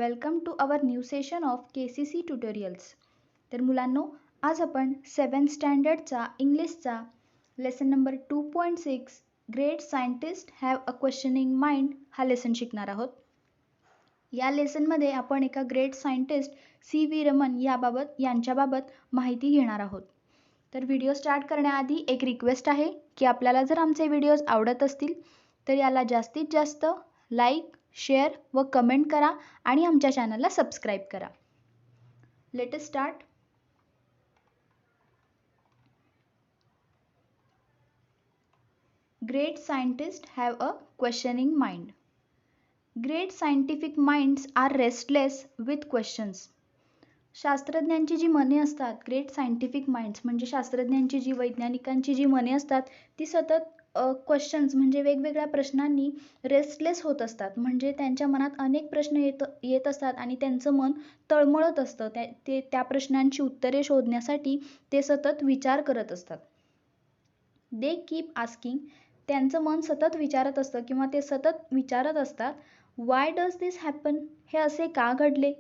Welcome to our new session of KCC tutorials. तर मुलांनो, आज आपण 7th स्टँडर्डचा इंग्लिशचा lesson number 2.6 great scientist have a questioning mind हा लेसन शिकणार आहोत. या लेसनमध्ये आपण एका ग्रेट सायंटिस्ट CV रमन यांच्याबाबत माहिती घेणार आहोत. तर व्हिडिओ स्टार्ट करण्याआधी एक रिक्वेस्ट आहे की आपल्याला जर आमचे व्हिडिओज आवडत असतील तर याला जास्तीत जास्त लाईक, शेअर व कमेंट करा आणि आमच्या चॅनलला सबस्क्राईब करा. Let us start. Great scientist have a questioning mind. Great scientific minds are restless with questions. शास्त्रज्ञांची जी मने असतात, ग्रेट सायंटिफिक माइंड्स म्हणजे शास्त्रज्ञांची जी वैज्ञानिकांची जी मने असतात ती सतत क्वेश्चन्स म्हणजे वेगवेगळ्या प्रश्नांनी रेस्टलेस होत असतात. म्हणजे त्यांच्या मनात अनेक प्रश्न येत असतात आणि त्यांचं मन तळमळत असतं. त्या प्रश्नांची उत्तरे शोधण्यासाठी ते सतत विचार करत असतात. They keep asking. त्यांचं मन सतत विचारत असतं किंवा ते सतत विचारत असतात, वाय डज दिस हॅपन. हे असे का घडले.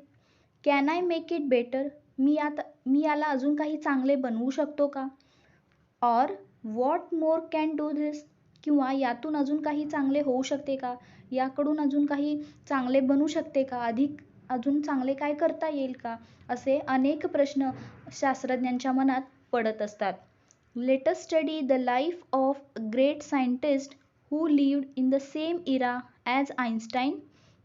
Can I make it better. मी याला अजून काही चांगले बनवू शकतो का. Or what more can do this. किंवा यातून अजून काही चांगले होऊ शकते का, याकडून अजून काही चांगले बनू शकते का, अधिक अजून चांगले काय करता येईल का. असे अनेक प्रश्न शास्त्रज्ञांच्या मनात पडत असतात. Let us study the life of great scientist who lived in the same era as Einstein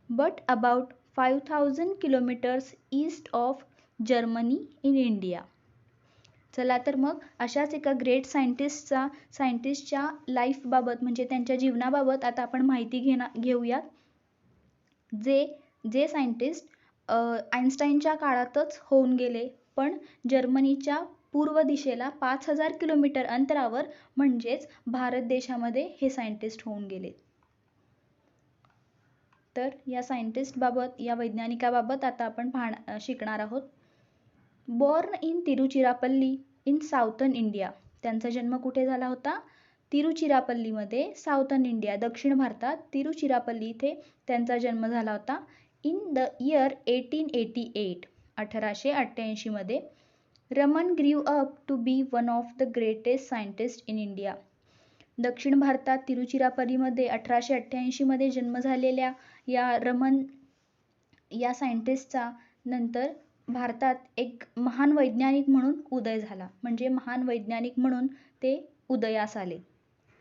but about 5000 kilometres east of Germany in India. चला तर मग अशाच एका ग्रेट सायंटिस्टच्या लाईफबाबत म्हणजे त्यांच्या जीवनाबाबत आता आपण माहिती घेऊयात. जे सायंटिस्ट आइन्स्टाईनच्या काळातच होऊन गेले, पण जर्मनीच्या पूर्व दिशेला 5000 किलोमीटर अंतरावर म्हणजेच भारत देशामध्ये हे सायंटिस्ट होऊन गेले. तर या सायंटिस्टबाबत, या वैज्ञानिकाबाबत आता आपण शिकणार आहोत. Born in Tiruchirappalli in Southern India. त्यांचा जन्म कुठे झाला होता. तिरुचिरापल्लीमध्ये, साऊथर्न इंडिया, दक्षिण भारतात तिरुचिरापल्ली इथे त्यांचा जन्म झाला होता. इन द इयर 1888, 1888 मध्ये. Raman grew up to be one of the greatest scientist in India. दक्षिण भारतात तिरुचिरापल्लीमध्ये 1888 मध्ये जन्म झालेल्या या रमन या सायंटिस्टचा नंतर भारतात एक महान वैज्ञानिक म्हणून उदय झाला. म्हणजे महान वैज्ञानिक म्हणून ते उदयास आले.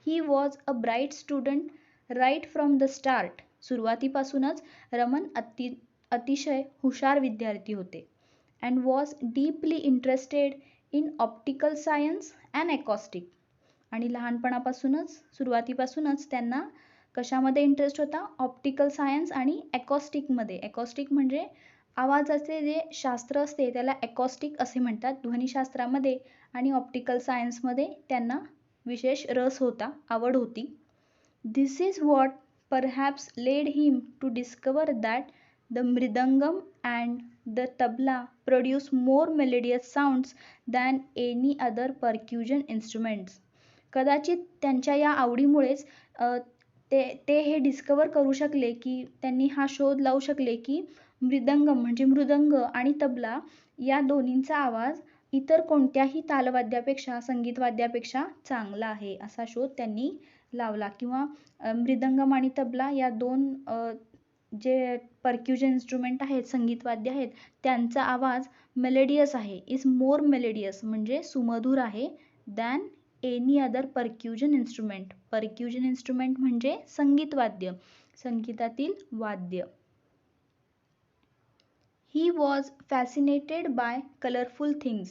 He was a bright student right from the start. सुरुवातीपासूनच रमन अतिशय हुशार विद्यार्थी होते. And was deeply interested in optical science and acoustic. आणि लहानपणापासूनच, सुरुवातीपासूनच त्यांना कशामध्ये इंटरेस्ट होता. ऑप्टिकल सायन्स आणि ॲकॉस्टिकमध्ये. ॲकॉस्टिक म्हणजे आवाजाचे जे शास्त्र असते त्याला ॲकॉस्टिक असे म्हणतात ध्वनिशास्त्रामध्ये. आणि ऑप्टिकल सायन्समध्ये त्यांना विशेष रस होता, आवड होती. This is what perhaps led him to discover that the mridangam and the tabla produce more melodious sounds than any other percussion instruments. कदाचित त्यांच्या या आवडीमुळेच ते हे डिस्कवर करू शकले की त्यांनी हा शोध लावू शकले की मृदंगम म्हणजे मृदंग आणि तबला या दोन्हींचा आवाज इतर कोणत्याही तालवाद्यापेक्षा, संगीतवाद्यापेक्षा चांगला आहे, असा शोध त्यांनी लावला. किंवा मृदंगम आणि तबला या दोन जे परक्युजन इन्स्ट्रुमेंट आहेत, संगीतवाद्य आहेत, त्यांचा आवाज मेलोडियस आहे. इज मोर मेलोडियस म्हणजे सुमधुर आहे. Than any other percussion instrument. Percussion instrument म्हणजे संगीतवाद्य, संगीतातील वाद्य. He was fascinated by colorful things,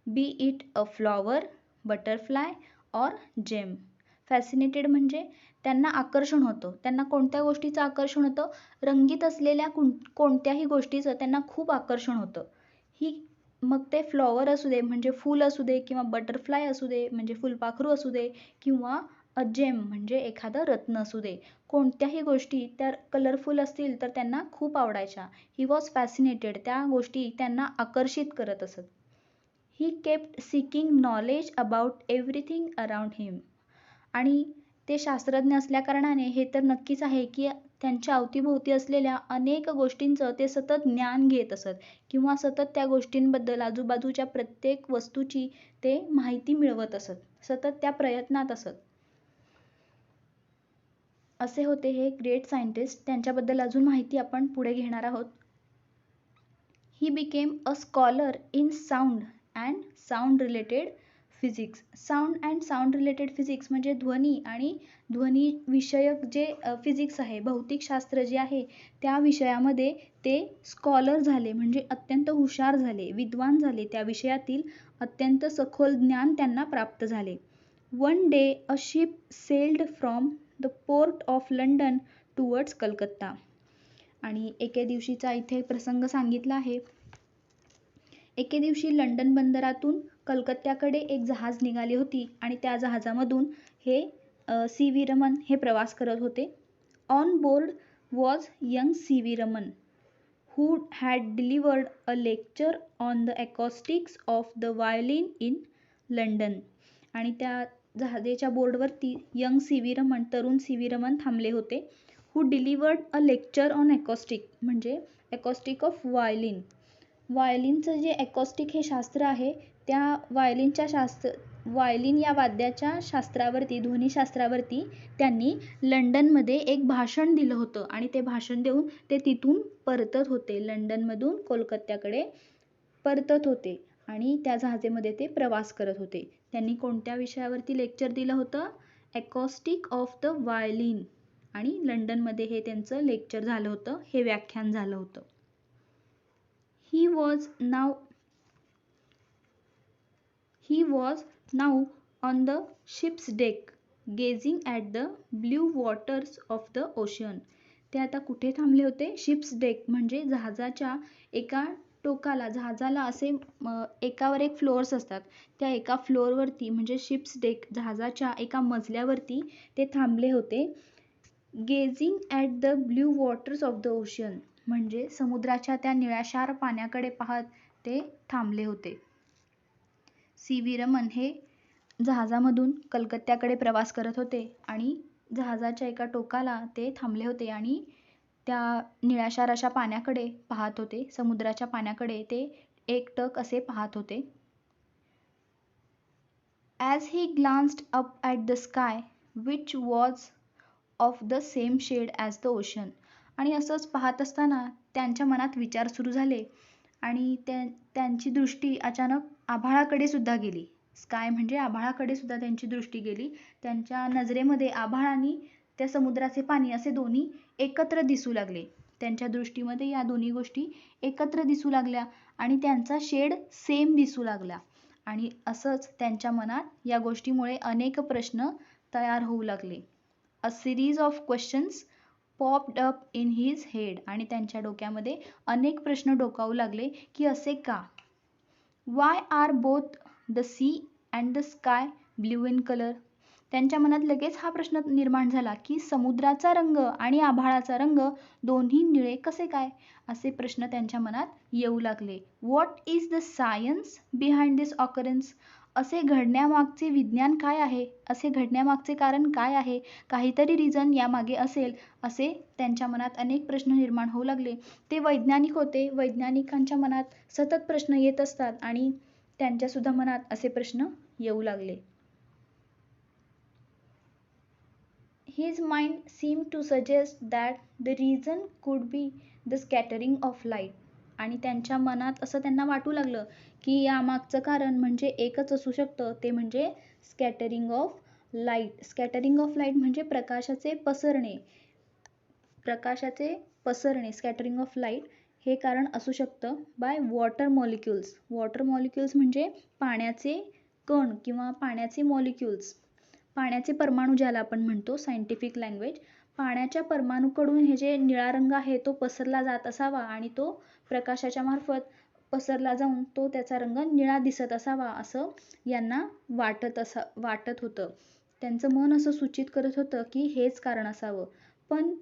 be it a flower, butterfly or gem. Fascinated म्हणजे त्यांना आकर्षण होतं. त्यांना कोणत्या गोष्टीचं आकर्षण होतं. रंगीत असलेल्या कोणत्याही गोष्टीचं त्यांना खूप आकर्षण होतं. मग ते फ्लॉवर असू दे म्हणजे फूल असू दे, किंवा बटरफ्लाय असू दे म्हणजे फुलपाखरू असू दे, किंवा अ जेम म्हणजे एखादं रत्न असू दे. कोणत्याही गोष्टी त्या कलरफुल असतील तर त्यांना खूप आवडायच्या. He was fascinated. त्या गोष्टी त्यांना आकर्षित करत असत. He kept seeking knowledge about everything around him. आणि ते शास्त्रज्ञ असल्याकारणाने हे तर नक्कीच आहे की त्यांच्या अवतीभोवती असलेल्या अनेक गोष्टींचं ते सतत ज्ञान घेत असत किंवा सतत त्या गोष्टींबद्दल आजूबाजूच्या प्रत्येक वस्तूची ते माहिती मिळवत असत, सतत त्या प्रयत्नात असत. असे होते हे ग्रेट सायंटिस्ट. त्यांच्याबद्दल अजून माहिती आपण पुढे घेणार आहोत. He became a scholar in sound and sound related physics. Sound and sound related physics म्हणजे ध्वनी आणि ध्वनी विषयक जे फिजिक्स आहे, भौतिकशास्त्र जे आहे, त्या विषयामध्ये ते स्कॉलर झाले, म्हणजे अत्यंत हुशार झाले, विद्वान झाले. त्या विषयातील अत्यंत सखोल ज्ञान त्यांना प्राप्त झाले. One day a ship sailed from the port of London towards Calcutta. आणि एके दिवशीचा इथे प्रसंग सांगितला आहे. एके दिवशी लंडन बंदरातून कलकत्त्याकडे एक जहाज निघाली होती आणि त्या जहाजामधून हे सी व्ही रमन हे प्रवास करत होते. On board was young C V Raman who had delivered a lecture on the acoustics of the violin in London. आणि त्या जहाजाच्या बोर्डवरती यंग सी व्ही रमन, तरुण सी व्ही रमन थांबले होते. Who delivered a lecture on acoustic म्हणजे अकॉस्टिक ऑफ व्हायलिन. व्हायलिनचं जे अकॉस्टिक हे शास्त्र आहे, त्या व्हायलिन या वाद्याच्या शास्त्रावरती, ध्वनीशास्त्रावरती त्यांनी लंडनमध्ये एक भाषण दिलं होतं आणि ते भाषण देऊन ते तिथून परतत होते. लंडनमधून कोलकात्याकडे परतत होते आणि त्या जहाजेमध्ये ते प्रवास करत होते. त्यांनी कोणत्या विषयावरती लेक्चर दिलं होतं? Acoustic of the violin. आणि लंडनमध्ये हे त्यांचं लेक्चर झालं होतं, हे व्याख्यान झालं होतं. He was now on the ship's deck, gazing at the blue waters of the ocean. ते आता कुठे थांबले होते? शिप्स डेक म्हणजे जहाजाच्या एका टोकाला. जहाजाला असे एकावर एक फ्लोअर्स असतात, त्या एका फ्लोअरवरती म्हणजे शिप्स डेक, जहाजाच्या एका मजल्यावरती ते थांबले होते. Gazing at the blue waters of the ocean म्हणजे समुद्राच्या त्या निळाशार पाण्याकडे पाहत ते थांबले होते. सी व्ही रमन हे जहाजामधून कलकत्त्याकडे प्रवास करत होते आणि जहाजाच्या एका टोकाला ते थांबले होते आणि त्या निळाशार अशा पाण्याकडे पाहत होते. समुद्राच्या पाण्याकडे ते एकटक असे पाहत होते. As he glanced up at the sky which was of the same shade as the ocean. आणि असंच पाहत असताना त्यांच्या मनात विचार सुरू झाले आणि त्यांची दृष्टी अचानक आभाळाकडे सुद्धा गेली. स्काय म्हणजे आभाळाकडे सुद्धा त्यांची दृष्टी गेली. त्यांच्या नजरेमध्ये आभाळ आणि त्या समुद्राचे पाणी असे दोन्ही एकत्र दिसू लागले. त्यांच्या दृष्टीमध्ये या दोन्ही गोष्टी एकत्र दिसू लागल्या आणि त्यांचा शेड सेम दिसू लागला. आणि असंच त्यांच्या मनात या गोष्टीमुळे अनेक प्रश्न तयार होऊ लागले. अ series of questions popped up in his head. आणि त्यांच्या डोक्यामध्ये अनेक प्रश्न डोकावू लागले की असे का? Why are both the sea and the sky blue in colour. त्यांच्या मनात लगेच हा प्रश्न निर्माण झाला की समुद्राचा रंग आणि आभाळाचा रंग दोन्ही निळे कसे काय? असे प्रश्न त्यांच्या मनात येऊ लागले. What is the science behind this occurrence. असे घडण्यामागचे विज्ञान काय आहे? असे घडण्यामागचे कारण काय आहे? काहीतरी रिझन यामागे असेल, असे त्यांच्या मनात अनेक प्रश्न निर्माण होऊ लागले. ते वैज्ञानिक होते. वैज्ञानिकांच्या मनात सतत प्रश्न येत असतात आणि त्यांच्यासुद्धा मनात असे प्रश्न येऊ लागले. His mind seemed to suggest that the reason could be the scattering of light. आणि त्यांच्या मनात असं त्यांना वाटू लागलं की यामागचं कारण म्हणजे एकच असू शकतं, ते म्हणजे scattering of light. Scattering of light म्हणजे प्रकाशाचे पसरणे. स्कॅटरिंग ऑफ लाईट हे कारण असू शकतं by water molecules. Water molecules म्हणजे पाण्याचे कण किंवा पाण्याचे मॉलिक्युल्स, पाण्याचे परमाणू ज्याला आपण म्हणतो सायंटिफिक लँग्वेज. पाण्याच्या परमाणूकडून हे जे निळा रंग आहे तो पसरला जात असावा आणि तो प्रकाशाच्या मार्फत पसरला जाऊन तो त्याचा रंग निळा दिसत असावा, असं यांना वाटत होतं. त्यांचं मन असं सूचित करत होतं की हेच कारण असावं. पण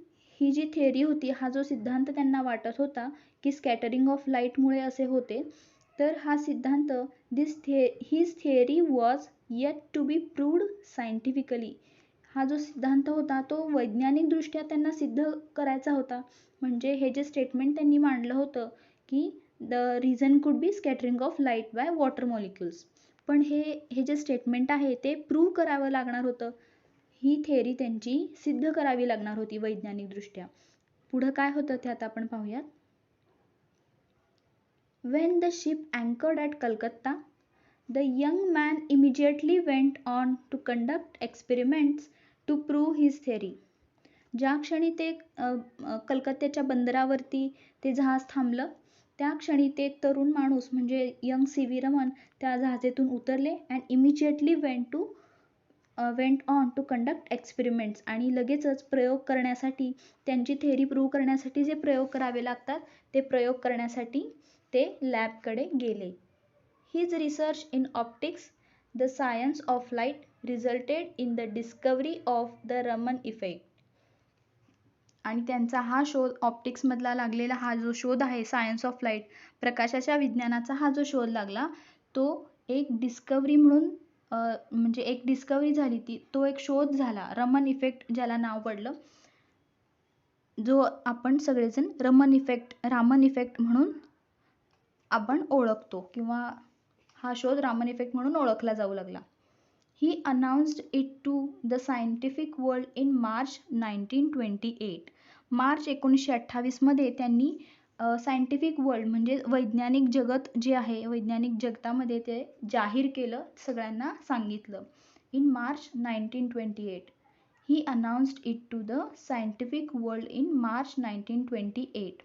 ही जी थिअरी होती, हा जो सिद्धांत त्यांना वाटत होता की स्कॅटरिंग ऑफ लाईटमुळे असे होते, तर हा सिद्धांत his theory was yet to be proved scientifically. हा जो सिद्धांत होता तो वैज्ञानिकदृष्ट्या त्यांना सिद्ध करायचा होता. म्हणजे हे जे स्टेटमेंट त्यांनी मांडलं होतं की the reason could be scattering of light by water molecules. पण हे जे स्टेटमेंट आहे ते प्रूव्ह करावं लागणार होतं. ही थेअरी त्यांची सिद्ध करावी लागणार होती वैज्ञानिकदृष्ट्या. पुढं काय होतं ते आता आपण पाहूयात. When the ship anchored at Calcutta, the young man immediately went on to conduct experiments to prove his theory. ज्या क्षणी ते कलकत्त्याच्या बंदरावरती ते जहाज थांबलं, त्या क्षणी ते तरुण माणूस म्हणजे यंग सी.व्ही. रमन त्या जहाजेतून उतरले and immediately went on to conduct experiments. आणि लगेचच प्रयोग करण्यासाठी, त्यांची थेअरी प्रूव्ह करण्यासाठी जे प्रयोग करावे लागतात ते प्रयोग करण्यासाठी ते लॅबकडे गेले. His research in optics, the science of light, रिझल्टेड in the discovery of the Raman effect. आणि त्यांचा हा शोध, ऑप्टिक्समधला लागलेला हा जो शोध आहे, सायन्स ऑफ लाईट, प्रकाशाच्या विज्ञानाचा हा जो शोध लागला तो एक डिस्कवरी म्हणून म्हणजे एक डिस्कवरी झाली, तो एक शोध झाला. रमन इफेक्ट ज्याला नाव पडलं, जो आपण सगळेजण रामन इफेक्ट म्हणून आपण ओळखतो, किंवा हा शोध रामन इफेक्ट म्हणून ओळखला जाऊ लागला. He announced it to the scientific world in March 1928. March 1928 मध्ये त्यांनी सायंटिफिक वर्ल्ड म्हणजे वैज्ञानिक जगत जे आहे, वैज्ञानिक जगतामध्ये ते जाहीर केलं, सगळ्यांना सांगितलं. In March 1928. He announced it to the scientific world in March 1928.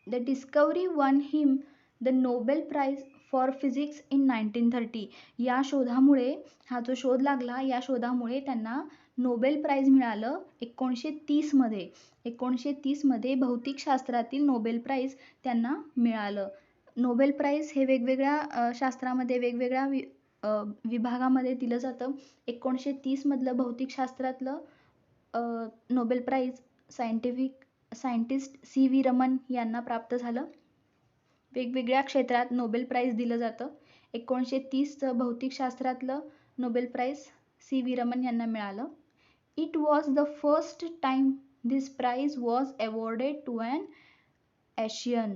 The discovery won him the Nobel Prize for physics in 1930. या शोधामुळे, हा जो शोध लागला या शोधामुळे त्यांना नोबेल प्राइज मिळालं 1930 मध्ये. 1930 मध्ये भौतिकशास्त्रातील नोबेल प्राइज त्यांना मिळालं. नोबेल प्राइज हे वेगवेगळ्या शास्त्रामध्ये वेगवेगळ्या विभागामध्ये दिलं जातं. 1930 मधलं भौतिकशास्त्रातलं Nobel prize scientist C V. Raman यांना प्राप्त झालं. वेगवेगळ्या क्षेत्रात नोबेल प्राइज दिलं जातं. 1930चं भौतिकशास्त्रातलं नोबेल प्राइज सी.व्ही. रमन यांना मिळालं. It was the first time this prize was awarded to an Asian.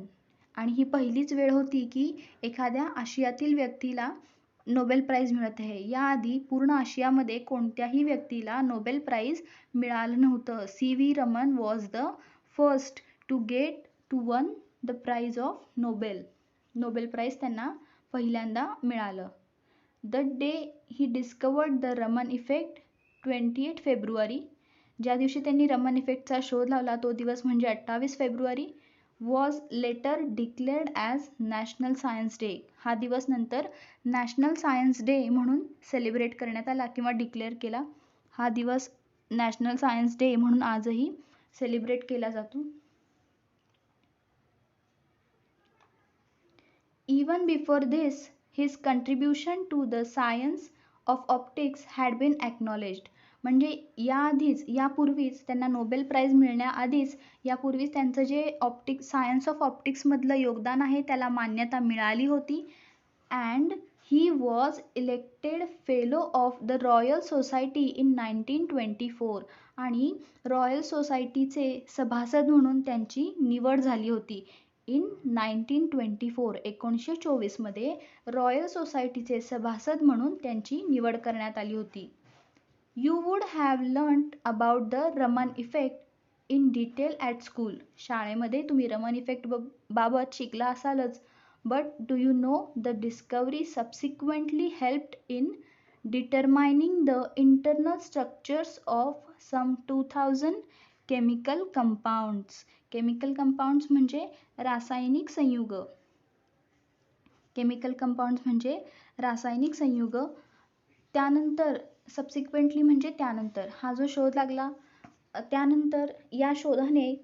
आणि ही पहिलीच वेळ होती की एखाद्या आशियातील व्यक्तीला नोबेल प्राइज मिळत आहे. याआधी पूर्ण आशियामध्ये कोणत्याही व्यक्तीला नोबेल प्राइज मिळालं नव्हतं. C V. Raman was the first to get to one the prize of Nobel. Nobel prize त्यांना पहिल्यांदा मिळालं. The day he discovered the Raman effect, 28 February. ज्या दिवशी त्यांनी रमन इफेक्टचा शोध लावला तो दिवस म्हणजे 28 February. Was later declared as national science day. हा दिवस नंतर नॅशनल सायन्स डे म्हणून सेलिब्रेट करण्यात आला किंवा डिक्लेअर केला. हा दिवस नॅशनल सायन्स डे म्हणून आजही सेलिब्रेट केला जातो. Even before this, his contribution to the science of optics had been acknowledged. म्हणजे यापूर्वीच त्यांना नोबेल प्राइज मिळण्याआधीच यापूर्वीच त्यांचं जे सायन्स ऑफ ऑप्टिक्समधलं योगदान आहे त्याला मान्यता मिळाली होती. And he was elected fellow of the royal society in 1924. आणि रॉयल सोसायटीचे सभासद म्हणून त्यांची निवड झाली होती. इन 1924, 1924 मध्ये रॉयल सोसायटीचे सभासद म्हणून त्यांची निवड करण्यात आली होती. You would have learned about the Raman effect in detail at school. शाळेमध्ये तुम्ही रमन इफेक्ट बाबत शिकला असालच. But do you know the discovery subsequently helped in determining the internal structures of some 2000 chemical compounds. Chemical compounds म्हणजे रासायनिक संयुग. Chemical compounds म्हणजे रासायनिक संयुग. त्यानंतर सबसिक्वेंटली म्हणजे त्यानंतर, हा जो शोध लागला त्यानंतर या शोधाची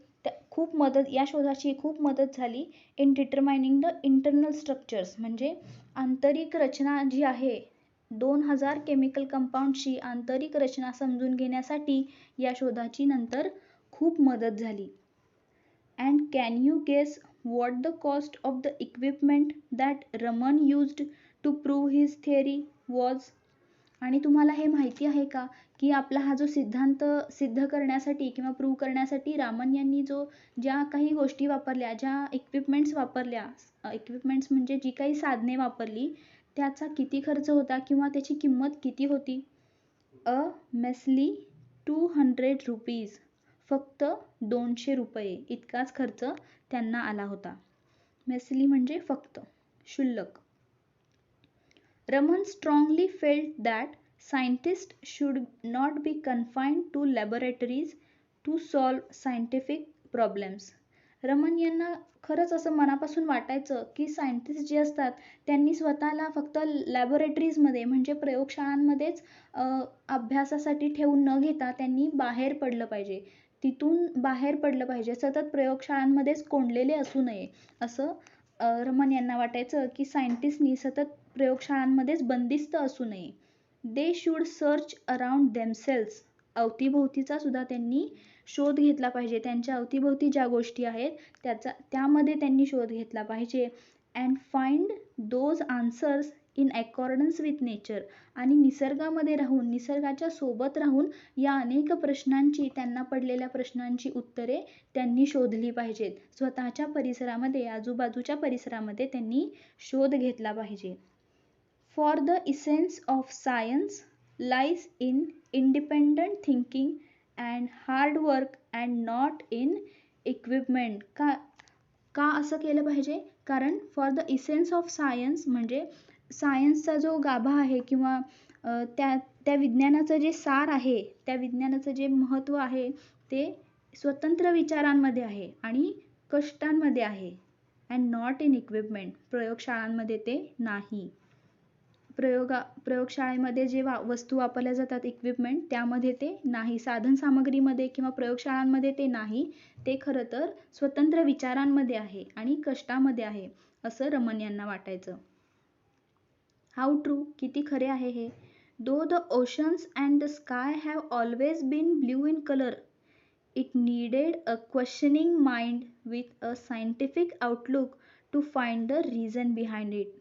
खूप मदत झाली in determining the internal structures. म्हणजे आंतरिक रचना जी आहे, 2000 केमिकल कंपाऊंडची आंतरिक रचना समजून घेण्यासाठी या शोधाची नंतर खूप मदत झाली. And can you guess what the cost of the equipment that Raman used to prove his theory was? आणि तुम्हाला हे माहिती आहे का की आपला हा जो सिद्धांत सिद्ध करण्यासाठी किंवा प्रूव्ह करण्यासाठी रामन यांनी ज्या काही गोष्टी वापरल्या, ज्या इक्विपमेंट्स वापरल्या, इक्विपमेंट्स म्हणजे जी काही साधने वापरली, त्याचा किती खर्च होता किंवा त्याची किंमत किती होती? अ मेस्ली 200 रुपीज, फक्त 200 रुपये इतकाच खर्च त्यांना आला होता. मेस्ली म्हणजे फक्त, क्षुल्लक. Raman strongly felt that scientists should not be confined to laboratories to solve scientific problems. Raman यांना खरंच असं मनापासून वाटायचं की सायंटिस्ट जे असतात त्यांनी स्वतःला फक्त लॅबोरेटरीजमध्ये म्हणजे प्रयोगशाळांमध्येच अभ्यासासाठी ठेवून न घेता त्यांनी बाहेर पडलं पाहिजे, तिथून बाहेर पडलं पाहिजे, सतत प्रयोगशाळांमध्येच कोंडलेले असू नये असं रमन यांना वाटायचं की सायंटिस्टनी सतत प्रयोगशाळांमध्येच बंदिस्त असू नये. They should search around themselves, अवतीभोवतीचा सुद्धा त्यांनी शोध घेतला पाहिजे, त्यांच्या अवतीभोवती ज्या गोष्टी आहेत त्यामध्ये त्यांनी शोध घेतला पाहिजे. And find those answers in accordance with nature, आणि निसर्गामध्ये राहून, निसर्गाच्या सोबत राहून या अनेक प्रश्नांची, त्यांना पडलेल्या प्रश्नांची उत्तरे त्यांनी शोधली पाहिजेत. स्वतःच्या परिसरामध्ये, आजूबाजूच्या परिसरामध्ये त्यांनी शोध घेतला पाहिजे. For the essence of science lies in independent thinking and hard work and not in equipment. का असं केलं पाहिजे? कारण for the essence of science म्हणजे सायन्सचा जो गाभा आहे किंवा त्या विज्ञानाचं जे सार आहे, त्या विज्ञानाचं जे महत्त्व आहे ते स्वतंत्र विचारांमध्ये आहे आणि कष्टांमध्ये आहे. अँड नॉट इन इक्विपमेंट, प्रयोगशाळांमध्ये ते नाही. प्रयोगशाळेमध्ये जे वस्तू वापरल्या जातात, इक्विपमेंट, त्यामध्ये ते नाही, साधन सामग्रीमध्ये किंवा प्रयोगशाळांमध्ये ते नाही, ते खरं तर स्वतंत्र विचारांमध्ये आहे आणि कष्टामध्ये आहे असं रमन यांना वाटायचं. हाऊ ट्रू, किती खरे आहे हे? Though the oceans and the sky have always been blue in colour, it needed a questioning mind with a scientific outlook to find the reason behind it.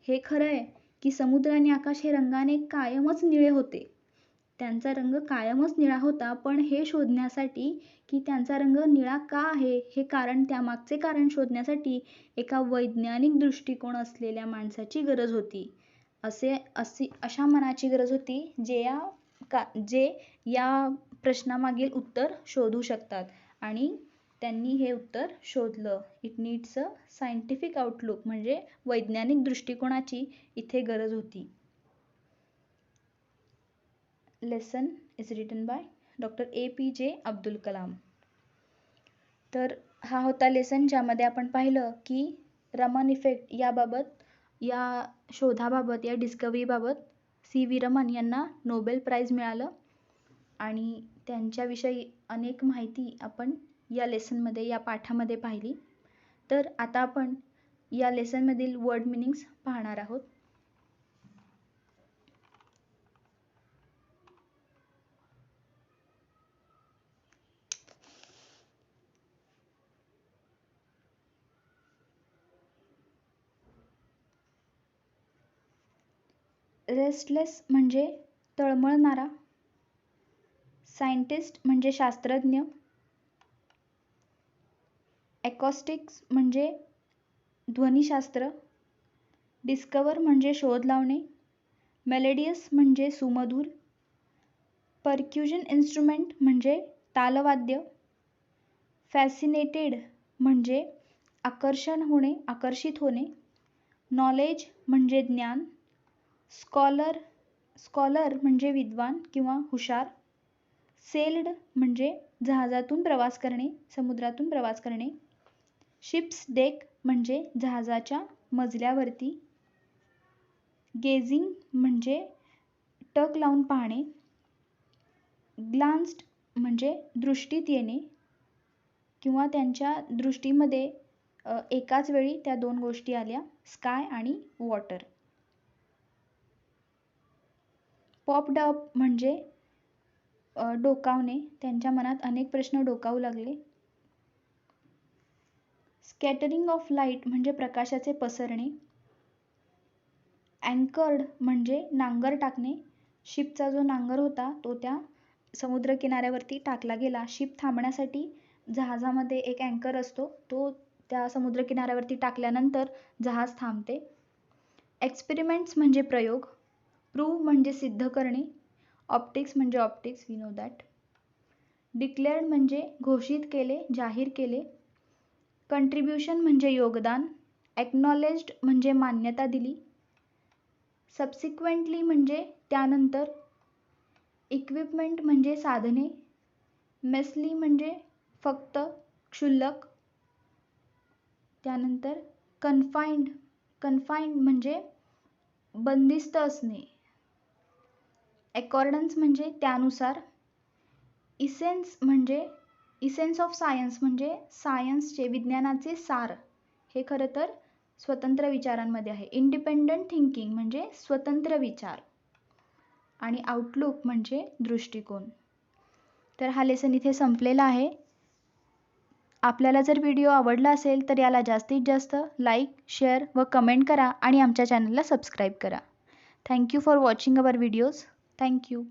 हे खरं आहे की समुद्र आणि आकाश हे रंगाने कायमच निळे होते, त्यांचा रंग कायमच निळा होता, पण हे शोधण्यासाठी की त्यांचा रंग निळा का आहे हे कारण, त्यामागचे कारण शोधण्यासाठी एका वैज्ञानिक दृष्टिकोन असलेल्या माणसाची गरज होती. अशा मनाची गरज होती जे या प्रश्नामागील उत्तर शोधू शकतात, आणि त्यांनी हे उत्तर शोधलं. It needs a scientific outlook म्हणजे वैज्ञानिक दृष्टिकोनाची इथे गरज होती. Lesson is written by doctor APJ Abdul Kalam. तर हा होता लेसन, ज्यामध्ये आपण पाहिलं की रमन इफेक्ट याबाबत, या शोधाबाबत, या डिस्कवरीबाबत CV रमन यांना नोबेल प्राइज मिळालं आणि त्यांच्याविषयी अनेक माहिती आपण या लेसनमध्ये, या पाठामध्ये पाहिली. तर आता आपण या लेसनमधील वर्ड मिनिंग्स पाहणार आहोत. रेस्टलेस म्हणजे तळमळणारा, सायंटिस्ट म्हणजे शास्त्रज्ञ, ॲकॉस्टिक्स म्हणजे ध्वनिशास्त्र, डिस्कवर म्हणजे शोध लावणे, मेलेडियस म्हणजे सुमधुर, परक्युजन इन्स्ट्रुमेंट म्हणजे तालवाद्य, फॅसिनेटेड म्हणजे आकर्षित होणे, नॉलेज म्हणजे ज्ञान, स्कॉलर म्हणजे विद्वान किंवा हुशार, सेल्ड म्हणजे जहाजातून प्रवास करणे, समुद्रातून प्रवास करणे, शिप्स डेक म्हणजे जहाजाच्या मजल्यावरती, गेझिंग म्हणजे टक लावून पाहणे, ग्लान्स्ड म्हणजे दृष्टीत येणे किंवा त्यांच्या दृष्टीमध्ये एकाच वेळी त्या दोन गोष्टी आल्या, स्काय आणि वॉटर. पॉप्ड अप म्हणजे डोकावणे, त्यांच्या मनात अनेक प्रश्न डोकावू लागले. स्कॅटरिंग ऑफ लाईट म्हणजे प्रकाशाचे पसरणे. अँकर्ड म्हणजे नांगर टाकणे, शिपचा जो नांगर होता तो त्या समुद्रकिनाऱ्यावरती टाकला गेला. शिप थांबण्यासाठी जहाजामध्ये एक अँकर असतो, तो त्या समुद्रकिनाऱ्यावरती टाकल्यानंतर जहाज थांबते. एक्सपेरिमेंट्स म्हणजे प्रयोग, प्रूव्ह म्हणजे सिद्ध करणे, ऑप्टिक्स म्हणजे optics, we know that. Declared म्हणजे घोषित केले, जाहीर केले. कंट्रीब्युशन म्हणजे योगदान. एक्नॉलेज्ड म्हणजे मान्यता दिली. सबसिक्वेंटली म्हणजे त्यानंतर. इक्विपमेंट म्हणजे साधने. मेसली म्हणजे फक्त, क्षुल्लक. त्यानंतर कन्फाइंड म्हणजे बंदिस्त असणे. अकॉर्डन्स म्हणजे त्यानुसार. इसेन्स ऑफ सायन्स म्हणजे सायन्सचे, विज्ञानाचे सार. हे खरं तर स्वतंत्र विचारांमध्ये आहे. इंडिपेंडंट थिंकिंग म्हणजे स्वतंत्र विचार. आणि आउटलुक म्हणजे दृष्टिकोन. तर हा लेसन इथे संपलेला आहे. आपल्याला जर व्हिडिओ आवडला असेल तर याला जास्तीत जास्त लाईक, शेअर व कमेंट करा आणि आमच्या चॅनलला सबस्क्राईब करा. Thank you for watching our videos. Thank you.